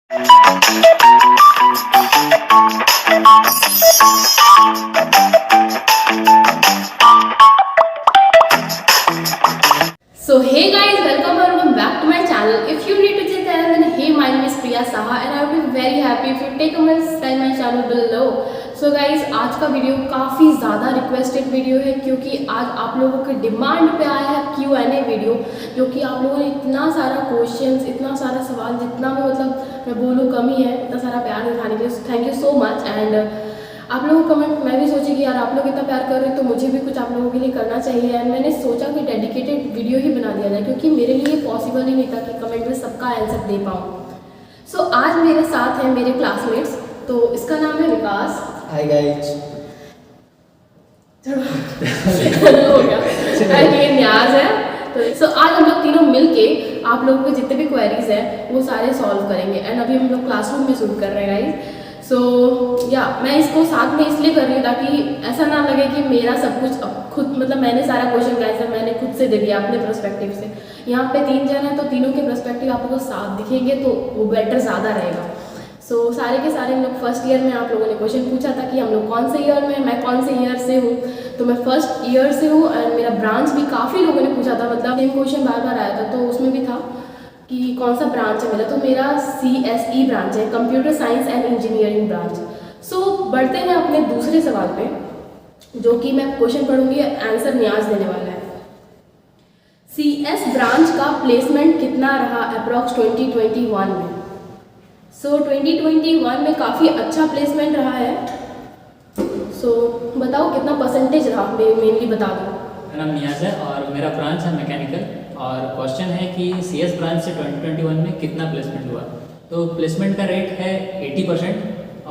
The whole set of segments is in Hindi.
So hey guys, welcome or welcome back to my channel. If you're new to this channel, then hey, my name is Priya Saha and I will be very happy if you take a minute subscribe my channel below. So guys, आज का वीडियो काफ़ी ज़्यादा रिक्वेस्टेड वीडियो है क्योंकि आज आप लोगों के डिमांड पे आया है Q&A वीडियो, जो कि आप लोगों ने इतना सारा क्वेश्चंस, इतना सारा सवाल, जितना भी मतलब मैं बोलूँ कम ही है, इतना सारा प्यार दिखाने के लिए thank you so much. And आप लोगों को कमेंट, मैं भी सोची कि यार आप लोग इतना प्यार कर रहे हैं तो मुझे भी कुछ आप लोगों के लिए करना चाहिए। एंड मैंने सोचा कि डेडिकेटेड वीडियो ही बना दिया जाए क्योंकि मेरे लिए पॉसिबल ही नहीं था कि कमेंट में सबका आंसर दे पाऊँ। सो आज मेरे साथ हैं मेरे क्लासमेट्स, तो इसका नाम है विकास। Hi guys. हो गया। एंड ये न्याज है। तो आज हम लोग तीनों मिलके आप लोगों के जितने भी क्वेरीज हैं वो सारे सॉल्व करेंगे। एंड अभी हम लोग क्लासरूम में शूट कर रहे हैं गाइस। सो मैं इसको साथ में इसलिए कर रही हूँ ताकि ऐसा ना लगे कि मेरा सब कुछ खुद, मतलब मैंने सारा क्वेश्चन का आंसर मैंने खुद से दे दिया अपने पर्सपेक्टिव से। यहाँ पे 3 जन हैं तो तीनों के पर्सपेक्टिव आप लोगों को साथ दिखेंगे तो वो बेटर ज़्यादा रहेगा। सो सारे के सारे हम लोग फर्स्ट ईयर में आप लोगों ने क्वेश्चन पूछा था कि हम लोग कौन से ईयर में, मैं कौन से ईयर से हूँ, तो मैं फर्स्ट ईयर से हूँ। एंड मेरा ब्रांच भी काफ़ी लोगों ने पूछा था, मतलब सेम क्वेश्चन बार बार आया था, तो उसमें भी था कि कौन सा ब्रांच है मेरा, तो मेरा CSE ब्रांच है, computer science and engineering branch. So बढ़ते हैं अपने दूसरे सवाल पे, जो कि मैं क्वेश्चन पढ़ूंगी, आंसर न्याज देने वाला है। CS ब्रांच का प्लेसमेंट कितना रहा अप्रॉक्स 2021 में? सो 2021 में काफ़ी अच्छा प्लेसमेंट रहा है। सो बताओ कितना परसेंटेज रहा, मेनली बता दो। मेरा नाम नियाज है और मेरा ब्रांच है मैकेनिकल। और क्वेश्चन है कि CS ब्रांच से 2021 में कितना प्लेसमेंट हुआ। तो प्लेसमेंट का रेट है 80%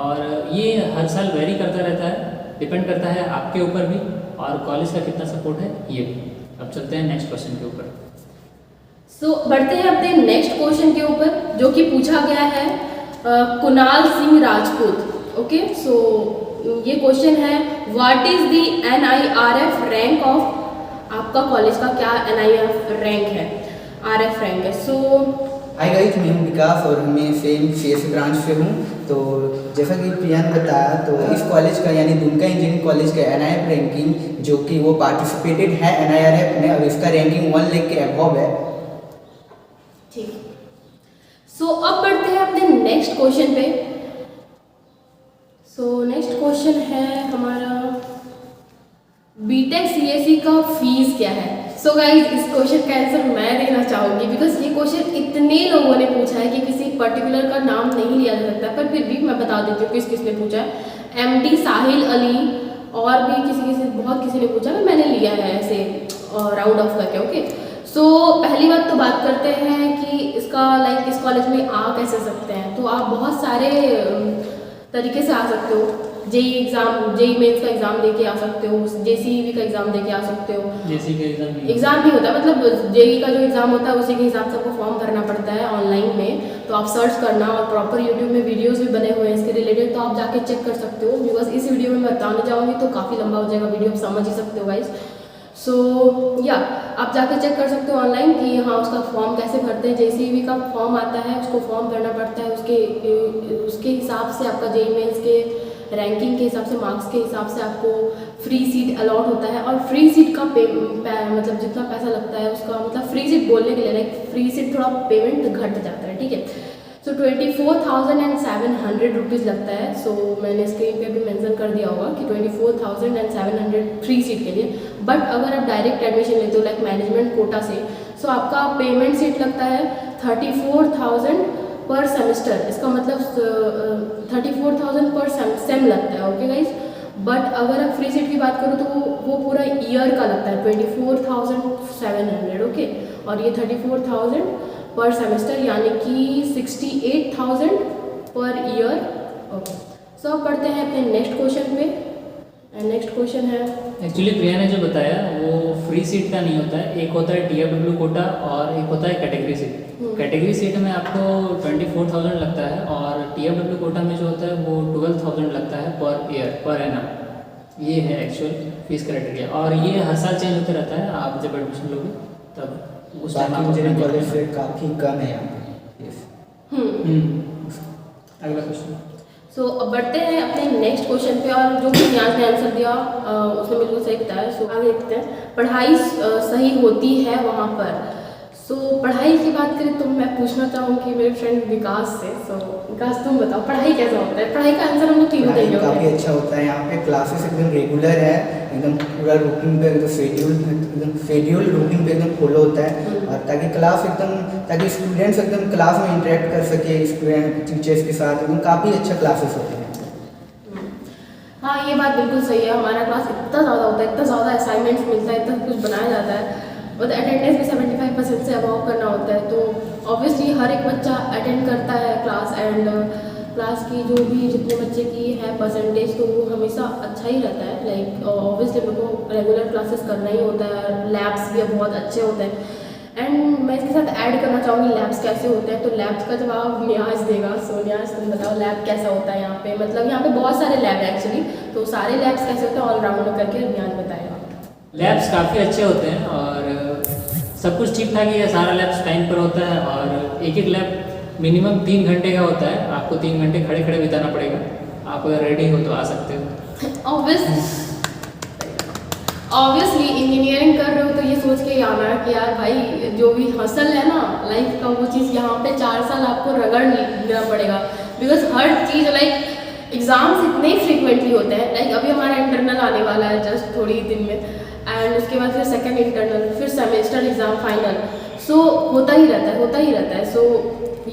और ये हर साल वेरी करता रहता है, डिपेंड करता है आपके ऊपर भी और कॉलेज का कितना सपोर्ट है ये भी। अब चलते हैं नेक्स्ट क्वेश्चन के ऊपर। सो बढ़ते हैं अपने नेक्स्ट क्वेश्चन के ऊपर, जो कि पूछा गया है कुणाल सिंह राजपूत। ओके, सो ये क्वेश्चन है, what is the NIRF rank of, आपका कॉलेज का क्या NIRF रैंक है, RF रैंक है। सो हाय गाइस, मैं हूं विकास और मैं सेम CS ब्रांच से हूं। तो जैसा कि प्रिया ने बताया, तो इस कॉलेज का यानी दुमका इंजीनियरिंग कॉलेज का NIRF रैंकिंग, जो कि वो पार्टिसिपेटेड है NIRF में और इसका रैंकिंग 1 लाख के अबव है। ठीक। सो अब बढ़ते हैं अपने नेक्स्ट क्वेश्चन पे। सो नेक्स्ट क्वेश्चन है हमारा, बीटेक CSE का फीस क्या है? सो गाइज, इस क्वेश्चन का आंसर मैं देना चाहूँगी बिकॉज ये क्वेश्चन इतने लोगों ने पूछा है कि किसी पर्टिकुलर का नाम नहीं लिया जा सकता, पर फिर भी मैं बता देती हूँ किस किसने पूछा है। MD साहिल अली और भी बहुत किसी ने पूछा है, मैंने लिया है ऐसे राउंड ऑफ करके। ओके, सो पहली बात तो बात करते हैं कि इसका लाइक इस कॉलेज में आ कैसे सकते हैं। तो आप बहुत सारे तरीके से आ सकते हो। जेई मेंस का एग्जाम दे के आ सकते हो, JCEV का एग्जाम दे के आ सकते हो। JCE का एग्जाम नहीं होता, मतलब जेई का जो एग्जाम होता है उसी के हिसाब से आपको फॉर्म भरना पड़ता है ऑनलाइन में। तो आप सर्च करना, और प्रॉपर यूट्यूब में वीडियोस भी बने हुए हैं इसके रिलेटेड, तो आप जाके चेक कर सकते हो। बिकॉज इस वीडियो में मैं बताने जाऊँगी तो काफ़ी लंबा हो जाएगा वीडियो, आप समझ ही सकते हो गाइस। सो आप जाके चेक कर सकते हो ऑनलाइन कि हाँ उसका फॉर्म कैसे भरते हैं। JCEV का फॉर्म आता है, उसको फॉर्म भरना पड़ता है, उसके हिसाब से आपका जेई मेंस के रैंकिंग के हिसाब से, मार्क्स के हिसाब से आपको फ्री सीट अलॉट होता है। और फ्री सीट का मतलब जितना पैसा लगता है उसका, मतलब फ्री सीट बोलने के लिए लाइक फ्री सीट थोड़ा पेमेंट घट जाता है, ठीक है। सो 24,700 रुपीज़ लगता है। सो मैंने स्क्रीन पे भी मेंशन कर दिया होगा कि 24,700 फ्री सीट के लिए। बट अगर आप डायरेक्ट एडमिशन लेते हो लाइक मैनेजमेंट कोटा से, सो आपका पेमेंट सीट लगता है 34,000 पर सेमेस्टर। इसका मतलब 34,000 पर सेम लगता है। ओके गाइज, बट अगर आप फ्री सीट की बात करो तो वो पूरा ईयर का लगता है 24,700। ओके, और ये 34,000 पर सेमेस्टर यानी कि 68,000 पर ईयर। ओके, सो अब पढ़ते हैं अपने नेक्स्ट क्वेश्चन पे। नेक्स्ट क्वेश्चन है, एक्चुअली प्रिया ने जो बताया वो फ्री सीट का नहीं होता है, एक होता है TFW कोटा और एक होता है कैटेगरी सीट। कैटेगरी सीट में आपको 24,000 लगता है और TFW कोटा में जो होता है वो 12,000 लगता है पर ईयर, पर एनम। ये है एक्चुअल फीस क्राइटेरिया और ये हर साल चेंज होते रहता है। आप जब एडमिशन लोगे तब उस टाइम इंजीनियरिंग कॉलेज से काफ़ी कम है यहाँ पे। अगला क्वेश्चन। सो अब बढ़ते हैं अपने नेक्स्ट क्वेश्चन पे, और जो भी न्याज ने आंसर दिया उसने बिल्कुल सही बताया। सो आगे देखते हैं, पढ़ाई सही होती है वहाँ पर। सो पढ़ाई की बात करें तो मैं पूछना चाहूँगी मेरे फ्रेंड विकास से। सो विकास तुम बताओ पढ़ाई कैसा होता है? पढ़ाई का आंसर हम लोग तीनों पढ़ाई देंगे। काफ़ी अच्छा होता है यहाँ पे, क्लासेस एकदम रेगुलर है, एकदम पूरा रूटीन पे, एकदम शेड्यूल रूटीन पे एकदम फॉलो होता है, और ताकि स्टूडेंट्स एकदम क्लास में इंटरेक्ट कर सके स्टूडेंट टीचर्स के साथ, एकदम काफ़ी अच्छा क्लासेस होते हैं। हाँ ये बात बिल्कुल सही है, हमारा क्लास इतना ज़्यादा होता है, इतना ज़्यादा असाइनमेंट्स मिलता है, इतना कुछ बनाया जाता है, और अटेंडेंस भी 75% से अबाव करना होता है। तो ऑब्वियसली हर एक बच्चा अटेंड करता है क्लास, एंड क्लास की जो भी जितने बच्चे की है परसेंटेज, तो वो हमेशा अच्छा ही रहता है। लाइक ऑब्वियसली मेरे को रेगुलर क्लासेस करना ही होता है, लैब्स भी बहुत अच्छे होते हैं। एंड मैं इसके साथ ऐड करना चाहूँगी लैब्स कैसे होते हैं, तो लैब्स का जवाब न्याज देगा। सो न्याज तुम बताओ लैब कैसा होता है यहाँ पे? मतलब यहाँ पे बहुत सारे लैब है एक्चुअली, तो सारे लैब्स कैसे होते हैं ऑलराउंड करके न्याज बताएगा। लैब्स काफ़ी अच्छे होते हैं और सब कुछ ठीक ठाक ही है, सारा लैब्स टाइम पर होता है, और एक एक लैब मिनिमम 3 घंटे का होता है। आपको 3 घंटे खड़े खड़े बिताना पड़ेगा। आप अगर रेडी हो तो आ सकते हो। ऑब्वियसली इंजीनियरिंग कर रहे हो तो ये सोच के ही आना है कि यार भाई जो भी हसल है ना लाइफ का, वो चीज़ यहाँ पे 4 साल आपको रगड़ लेना पड़ेगा। Because her cheese like exams इतने फ्रिक्वेंटली होते हैं। लाइक अभी हमारा इंटरनल आने वाला है जस्ट थोड़ी ही दिन में, एंड उसके बाद फिर सेकंड इंटरनल, फिर सेमेस्टर एग्ज़ाम फाइनल। सो होता ही रहता है। So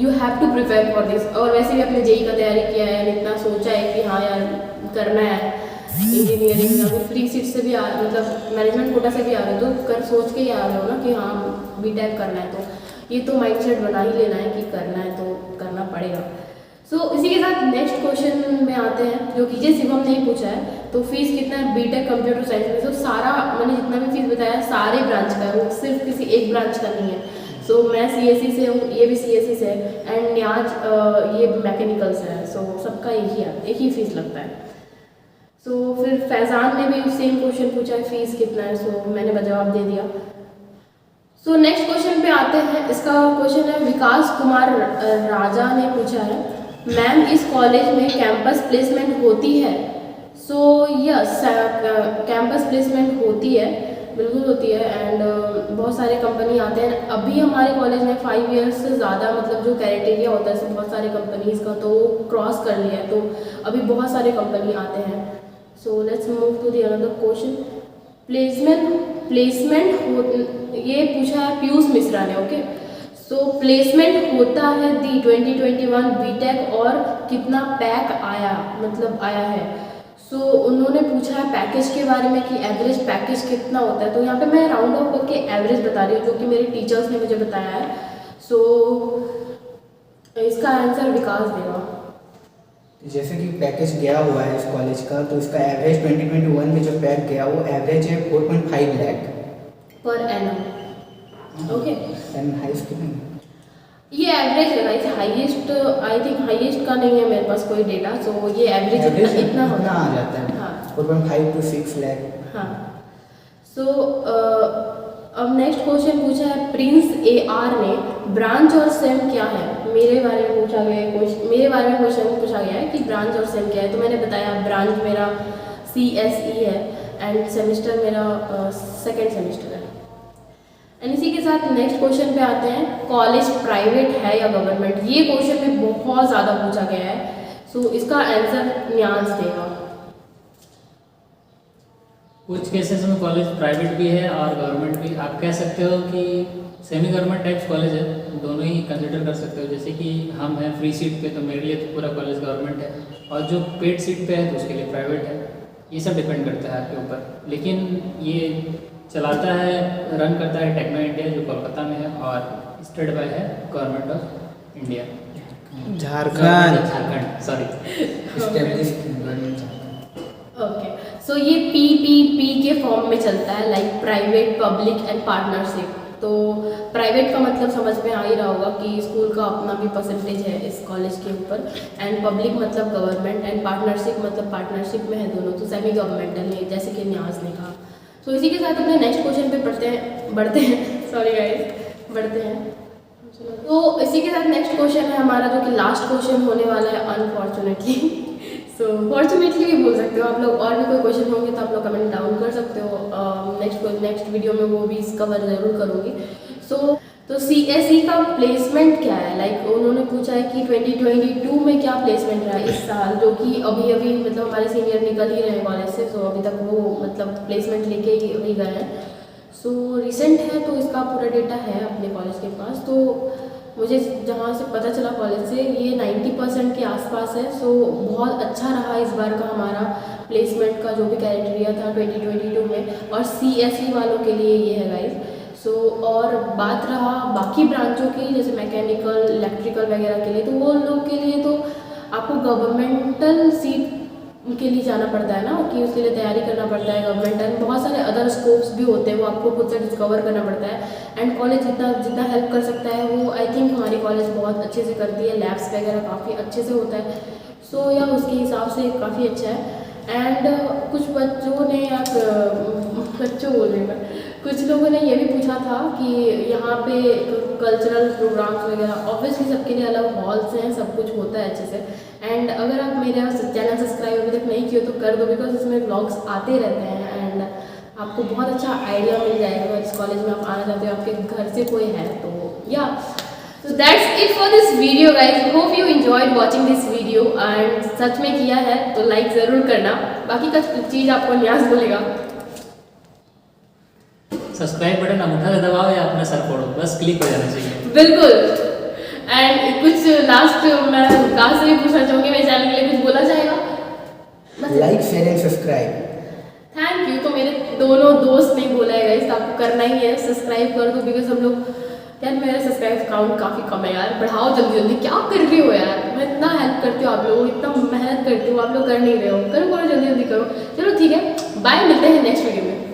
you have to prepare for this. और वैसे भी अपने जेई का तैयारी किया है, इतना सोचा है कि हाँ यार करना है इंजीनियरिंग, या फिर फ्री सीट से भी मतलब मैनेजमेंट कोटा से भी आ रहे हो तो कर सोच के ही आ रहे हो ना कि हाँ बीटेक करना है, तो ये तो माइंडसेट बना ही लेना है कि करना है तो करना पड़ेगा। सो इसी के साथ नेक्स्ट क्वेश्चन में आते हैं जो कि जे शिवम ने ही पूछा है। तो फीस कितना है बीटेक कंप्यूटर साइंस में? तो सारा मैंने जितना भी फीस बताया सारे ब्रांच का है, वो सिर्फ किसी एक ब्रांच का नहीं है। सो मैं सीएससी से हूँ, ये भी सीएससी से है, एंड न्याज ये मैकेनिकल से है। सो सबका एक ही फीस लगता है। सो फिर फैज़ान ने भी सेम क्वेश्चन पूछा है फीस कितना है, सो मैंने जवाब दे दिया। सो नेक्स्ट क्वेश्चन पे आते हैं। इसका क्वेश्चन है विकास कुमार राजा ने पूछा है, मैम इस कॉलेज में कैंपस प्लेसमेंट होती है? सो यस, कैंपस प्लेसमेंट होती है, बिल्कुल होती है, एंड बहुत सारे कंपनी आते हैं। अभी हमारे कॉलेज में 5 ईयर्स से ज़्यादा मतलब जो क्राइटेरिया होता है बहुत सारे कंपनीज़ का तो क्रॉस कर लिया है, तो अभी बहुत सारे कंपनी आते हैं। So let's move to the another question. Placement ये पूछा है पीयूष मिश्रा ने। ओके, सो प्लेसमेंट होता है दी 2021 बीटेक और कितना पैक आया है। सो उन्होंने पूछा है पैकेज के बारे में कि एवरेज पैकेज कितना होता है। तो यहाँ पे मैं राउंड ऑफ करके एवरेज बता रही हूँ जो कि मेरे टीचर्स ने मुझे बताया है। सो इसका आंसर विकास देगा। जैसे कि पैकेज गया हुआ है इस कॉलेज का, तो इसका एवरेज 2021 में जो पैक गया वो एवरेज है 4.5 lakh per annum. Okay, and highest कितना? ये एवरेज है guys, highest I think highest का नहीं है मेरे पास कोई डेटा। सो ये एवरेज इतना आ जाता है। हाँ 4.5 to 6 लाख। हाँ। सो अब नेक्स्ट क्वेश्चन पूछा है प्रिंस AR ने, ब्रांच और सेम क्या है? मेरे बारे में क्वेश्चन पूछा गया है कि ब्रांच और सेम क्या है। तो मैंने बताया ब्रांच मेरा CSE है एंड सेमेस्टर मेरा सेकेंड सेमेस्टर है। एंड इसी के साथ नेक्स्ट क्वेश्चन पे आते हैं, कॉलेज प्राइवेट है या गवर्नमेंट? ये क्वेश्चन भी बहुत ज़्यादा पूछा गया है। सो इसका आंसर न्याज देगा। कुछ केसेस में कॉलेज प्राइवेट भी है और गवर्नमेंट भी। आप कह सकते हो कि सेमी गवर्नमेंट टाइप्स कॉलेज है, दोनों ही कंसिडर कर सकते हो। जैसे कि हम हैं फ्री सीट पे, तो मेरे लिए तो पूरा कॉलेज गवर्नमेंट है, और जो पेड सीट पे है तो उसके लिए प्राइवेट है। ये सब डिपेंड करता है आपके ऊपर। लेकिन ये चलाता है, रन करता है टेक्नो इंडिया जो कोलकाता में है, और स्टेड बाय है government of India Jharkhand sorry. Okay, so ये PPP के फॉर्म में चलता है, like private public and partnership. तो प्राइवेट का मतलब समझ में आ ही रहा होगा कि स्कूल का अपना भी परसेंटेज है इस कॉलेज के ऊपर, एंड पब्लिक मतलब गवर्नमेंट, एंड पार्टनरशिप मतलब पार्टनरशिप में है दोनों, तो सेमी गवर्नमेंटल है जैसे कि न्याज ने कहा। तो इसी के साथ अपने नेक्स्ट क्वेश्चन पे बढ़ते हैं। सॉरी गाइस, बढ़ते हैं। तो इसी के साथ नेक्स्ट क्वेश्चन है हमारा, जो कि लास्ट क्वेश्चन होने वाला है अनफॉर्चुनेटली। सो फॉर्चुनेटली भी बोल सकते हो आप लोग, और भी कोई क्वेश्चन होंगे तो आप लोग कमेंट डाउन कर सकते हो। नेक्स्ट वीडियो में वो भी कवर ज़रूर करूँगी। तो CSE का प्लेसमेंट क्या है, लाइक उन्होंने पूछा है कि 2022 में क्या प्लेसमेंट रहा इस साल, जो कि अभी मतलब हमारे सीनियर निकल ही रहे हैं कॉलेज से, सो अभी तक वो मतलब प्लेसमेंट लेके ही गए हैं। सो रिसेंट है तो इसका पूरा डेटा है अपने कॉलेज के पास। तो मुझे जहाँ से पता चला कॉलेज से, ये 90% के आसपास है। सो बहुत अच्छा रहा इस बार का हमारा प्लेसमेंट का जो भी क्राइटेरिया था 2022 में, और CSE वालों के लिए ये है गाइज। सो और बात रहा बाकी ब्रांचों की, जैसे मैकेनिकल, इलेक्ट्रिकल वगैरह के लिए, तो वो लोग के लिए तो आपको गवर्नमेंटल सीट के लिए जाना पड़ता है ना, कि उसके लिए तैयारी करना पड़ता है गवर्नमेंट, एंड बहुत सारे अदर स्कोप्स भी होते हैं, वो आपको खुद से डिस्कवर करना पड़ता है। एंड कॉलेज जितना हेल्प कर सकता है वो आई थिंक हमारी कॉलेज बहुत अच्छे से करती है, लैब्स वगैरह काफ़ी अच्छे से होता है। सो या उसके हिसाब से काफ़ी अच्छा है। एंड कुछ बच्चों ने बच्चों बोलेगा कुछ लोगों ने ये भी पूछा था कि यहाँ पे कल्चरल प्रोग्राम्स वगैरह, ऑब्वियसली सबके लिए अलग हॉल्स हैं, सब कुछ होता है अच्छे से। एंड अगर आप मेरा चैनल सब्सक्राइब अभी तक नहीं किया तो कर दो, बिकॉज इसमें व्लॉग्स आते रहते हैं एंड आपको बहुत अच्छा आइडिया मिल जाएगा अगर इस कॉलेज में आप आना चाहते हो, आपके घर से कोई है तो या। So that's it for this video guys. Hope you enjoyed watching this video and सच में किया है तो लाइक ज़रूर करना। बाकी का चीज़ आपको न्यास बोलेगा। सब्सक्राइब बटन अंगूठा से दबाओ या अपना सर फोड़ो, बस क्लिक हो जाना चाहिए। बिल्कुल। एंड कुछ लास्ट मैं कहाँ से भी पूछना चाहूँगी, मेरे चैनल के लिए कुछ बोला जाएगा? Like share and subscribe. Thank you. तो मेरे दोनों दोस्त ने बोला है गाइस, आपको करना ही है, सब्सक्राइब कर दो, बिकॉज हम लोग यार मेरा सब्सक्राइब काउंट काफ़ी कम है यार, बढ़ाओ जल्दी जल्दी। क्या कर रही हो यार, मैं इतना हेल्प करती हूँ आप लोगों को, इतना मेहनत करती हूँ, आप लोग कर नहीं रहे हो, करो जल्दी जल्दी करो। चलो ठीक है, बाय, मिलते हैं नेक्स्ट वीडियो में।